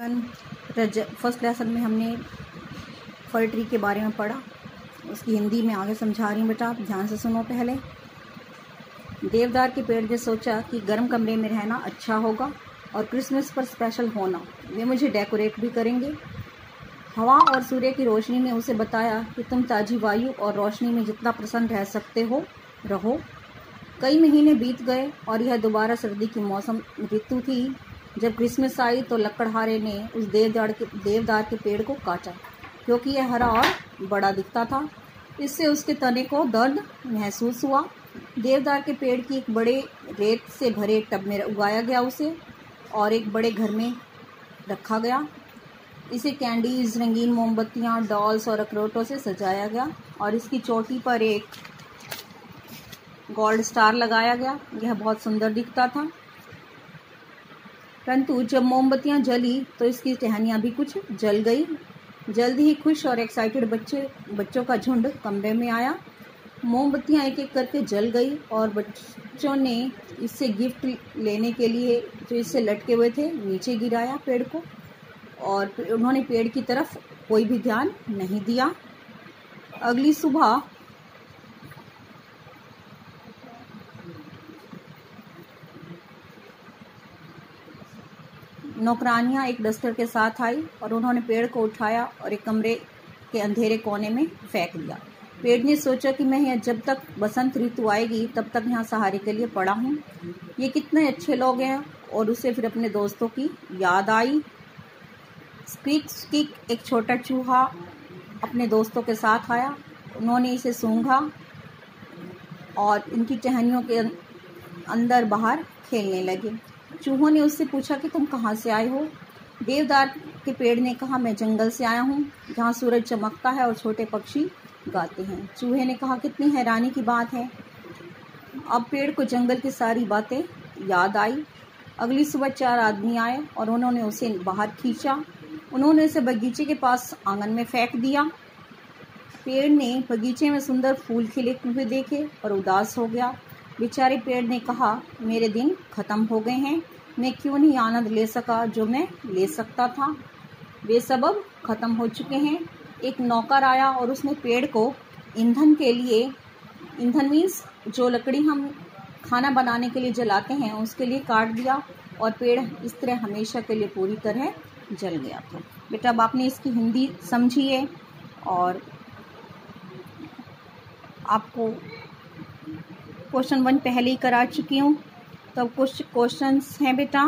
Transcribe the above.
First lesson में हमने फल ट्री के बारे में पढ़ा। उसकी हिंदी में आगे समझा रही हूँ बेटा, आप ध्यान से सुनो। पहले देवदार के पेड़ ने सोचा कि गर्म कमरे में रहना अच्छा होगा और क्रिसमस पर स्पेशल होना, वे मुझे डेकोरेट भी करेंगे। हवा और सूर्य की रोशनी ने उसे बताया कि तुम ताज़ी वायु और रोशनी में जितना प्रसन्न रह सकते हो रहो। कई महीने बीत गए और यह दोबारा सर्दी की मौसम ऋतु थी। जब क्रिसमस आई तो लकड़हारे ने उस देवदार के पेड़ को काटा, क्योंकि यह हरा और बड़ा दिखता था। इससे उसके तने को दर्द महसूस हुआ। देवदार के पेड़ की एक बड़े रेत से भरे टब में उगाया गया उसे, और एक बड़े घर में रखा गया। इसे कैंडीज, रंगीन मोमबत्तियाँ, डॉल्स और अखरोटों से सजाया गया और इसकी चोटी पर एक गोल्ड स्टार लगाया गया। यह बहुत सुंदर दिखता था। परंतु जब मोमबत्तियां जली तो इसकी टहनियाँ भी कुछ जल गई। जल्दी ही खुश और एक्साइटेड बच्चों का झुंड कमरे में आया। मोमबत्तियां एक एक करके जल गई और बच्चों ने इससे गिफ्ट लेने के लिए जो इससे लटके हुए थे नीचे गिराया पेड़ को, और उन्होंने पेड़ की तरफ कोई भी ध्यान नहीं दिया। अगली सुबह नौकरानियां एक डस्टर के साथ आई और उन्होंने पेड़ को उठाया और एक कमरे के अंधेरे कोने में फेंक दिया। पेड़ ने सोचा कि मैं यहाँ जब तक बसंत ऋतु आएगी तब तक यहाँ सहारे के लिए पड़ा हूँ। ये कितने अच्छे लोग हैं। और उसे फिर अपने दोस्तों की याद आई। स्क्वीक स्क्वीक, एक छोटा चूहा अपने दोस्तों के साथ आया। उन्होंने इसे सूंघा और इनकी टहनियों के अंदर बाहर खेलने लगे। चूहों ने उससे पूछा कि तुम कहाँ से आए हो? देवदार के पेड़ ने कहा, मैं जंगल से आया हूँ, जहाँ सूरज चमकता है और छोटे पक्षी गाते हैं। चूहे ने कहा, कितनी हैरानी की बात है। अब पेड़ को जंगल की सारी बातें याद आई। अगली सुबह 4 आदमी आए और उन्होंने उसे बाहर खींचा। उन्होंने उसे बगीचे के पास आंगन में फेंक दिया। पेड़ ने बगीचे में सुंदर फूल खिले हुए देखे और उदास हो गया। बेचारे पेड़ ने कहा, मेरे दिन खत्म हो गए हैं, मैं क्यों नहीं आनंद ले सका जो मैं ले सकता था। वे सब अब खत्म हो चुके हैं। एक नौकर आया और उसने पेड़ को ईंधन के लिए, ईंधन मीन्स जो लकड़ी हम खाना बनाने के लिए जलाते हैं, उसके लिए काट दिया और पेड़ इस तरह हमेशा के लिए पूरी तरह जल गया था। बेटा, अब आपने इसकी हिंदी समझी है और आपको क्वेश्चन 1 पहले ही करा चुकी हूँ। तो अब कुछ क्वेश्चंस हैं बेटा।